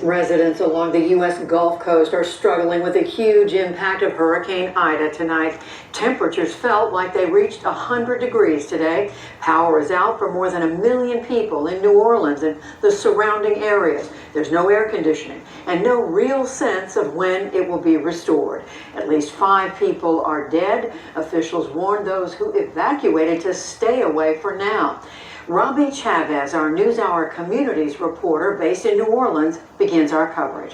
Residents along the U.S. Gulf Coast are struggling with the huge impact of Hurricane Ida tonight. Temperatures felt like they reached 100 degrees today. Power is out for more than 1 million people in New Orleans and the surrounding areas. There's no air conditioning and no real sense of when it will be restored. At least 5 people are dead. Officials warned those who evacuated to stay away for now. Robbie Chavez, our NewsHour Communities reporter based in New Orleans, begins our coverage.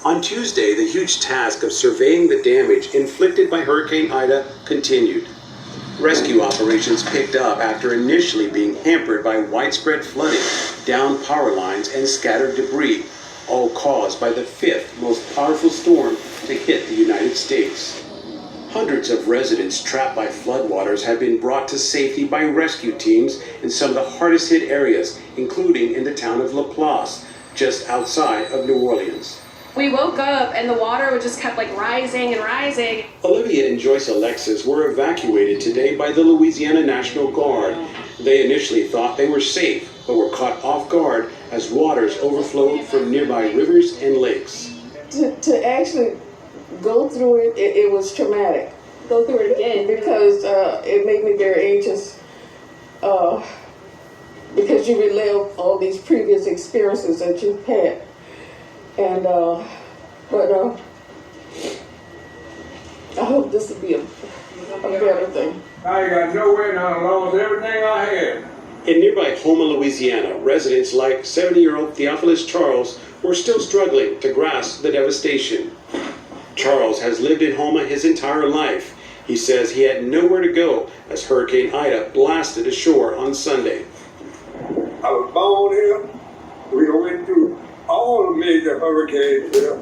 On Tuesday, the huge task of surveying the damage inflicted by Hurricane Ida continued. Rescue operations picked up after initially being hampered by widespread flooding, downed power lines, and scattered debris, all caused by the 5th most powerful storm to hit the United States. Hundreds of residents trapped by floodwaters have been brought to safety by rescue teams in some of the hardest hit areas, including in the town of Laplace, just outside of New Orleans. We woke up and the water just kept rising and rising. Olivia and Joyce Alexis were evacuated today by the Louisiana National Guard. They initially thought they were safe, but were caught off guard as waters overflowed from nearby rivers and lakes. To actually go through it, it was traumatic. Go through it again. Because it made me very anxious. Because you relive all these previous experiences that you've had. And, I hope this will be a better thing. I ain't got nowhere now, I lost everything I had. In nearby Houma, Louisiana, residents like 70-year-old Theophilus Charles were still struggling to grasp the devastation. Charles has lived in Houma his entire life. He says he had nowhere to go as Hurricane Ida blasted ashore on Sunday. I was born here. We went through all the major hurricanes here.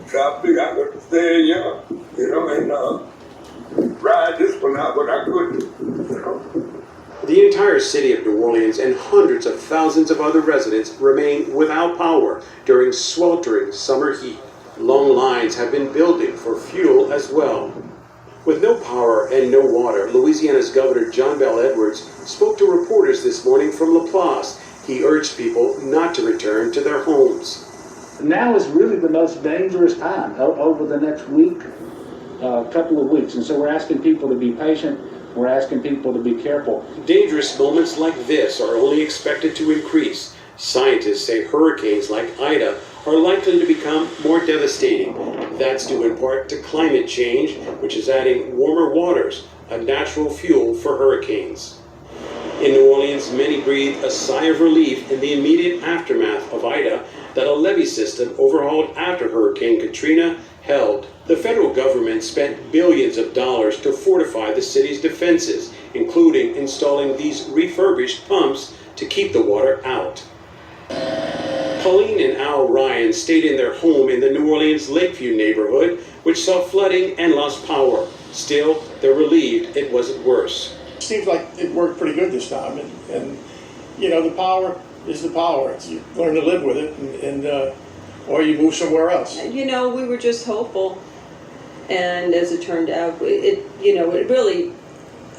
So I figured I could stay young, and ride this one out, but I couldn't, The entire city of New Orleans and hundreds of thousands of other residents remain without power during sweltering summer heat. Long lines have been building for fuel as well. With no power and no water, Louisiana's Governor John Bel Edwards spoke to reporters this morning from Laplace. He urged people not to return to their homes. Now is really the most dangerous time over the next week, couple of weeks. And so we're asking people to be patient. We're asking people to be careful. Dangerous moments like this are only expected to increase. Scientists say hurricanes like Ida are likely to become more devastating. That's due in part to climate change, which is adding warmer waters, a natural fuel for hurricanes. In New Orleans, many breathed a sigh of relief in the immediate aftermath of Ida that a levee system overhauled after Hurricane Katrina held. The federal government spent billions of dollars to fortify the city's defenses, including installing these refurbished pumps to keep the water out. Colleen and Al Ryan stayed in their home in the New Orleans Lakeview neighborhood, which saw flooding and lost power. Still, they're relieved it wasn't worse. Seems like it worked pretty good this time, and the power is the power. You learn to live with it, or you move somewhere else. We were just hopeful, and as it turned out, it really,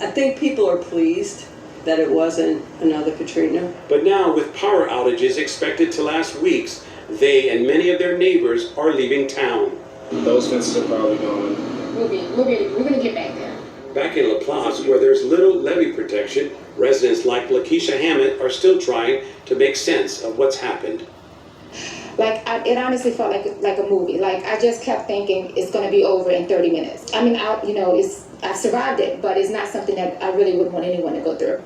I think people are pleased that it wasn't another Katrina. But now, with power outages expected to last weeks, they and many of their neighbors are leaving town. Those fences are probably gone. We're gonna get back there. Back in Laplace, where there's little levee protection, residents like Lakeisha Hammett are still trying to make sense of what's happened. It honestly felt like a movie. I just kept thinking it's going to be over in 30 minutes. I mean, I've survived it, but it's not something that I really would want anyone to go through.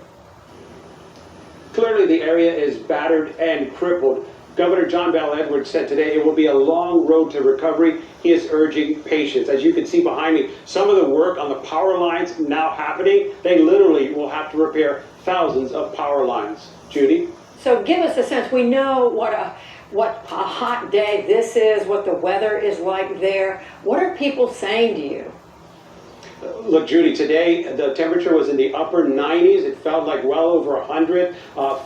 Clearly, the area is battered and crippled. Governor John Bel Edwards said today it will be a long road to recovery. He is urging patience. As you can see behind me, some of the work on the power lines now happening. They literally will have to repair thousands of power lines. Judy? So give us a sense. We know what a hot day this is, what the weather is like there. What are people saying to you? Look, Judy, today the temperature was in the upper 90s. It felt like well over 100.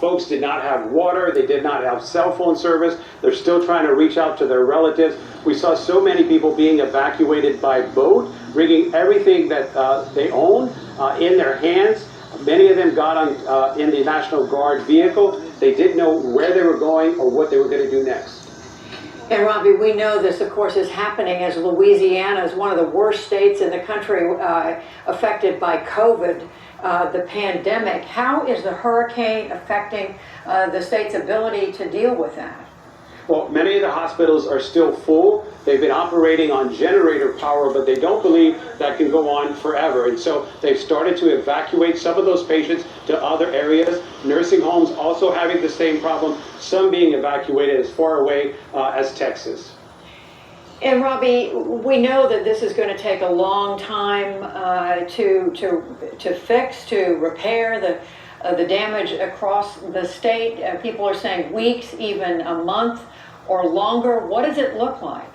Folks did not have water. They did not have cell phone service. They're still trying to reach out to their relatives. We saw so many people being evacuated by boat, bringing everything that they own in their hands. Many of them got on in the National Guard vehicle. They didn't know where they were going or what they were going to do next. And Robbie, we know this, of course, is happening as Louisiana is one of the worst states in the country affected by COVID, the pandemic. How is the hurricane affecting the state's ability to deal with that? Well, many of the hospitals are still full. They've been operating on generator power, but they don't believe that can go on forever. And so they've started to evacuate some of those patients to other areas. Nursing homes also having the same problem, some being evacuated as far away as Texas. And Robbie, we know that this is going to take a long time to fix, to repair the damage across the state. People are saying weeks, even a month or longer. What does it look like?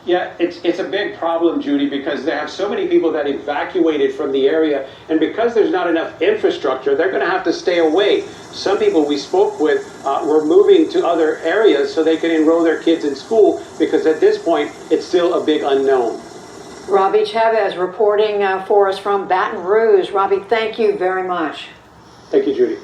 Yeah, it's a big problem, Judy, because they have so many people that evacuated from the area, and because there's not enough infrastructure, they're going to have to stay away. Some people we spoke with were moving to other areas so they could enroll their kids in school, because at this point, it's still a big unknown. Robbie Chavez reporting for us from Baton Rouge. Robbie, thank you very much. Thank you, Judy.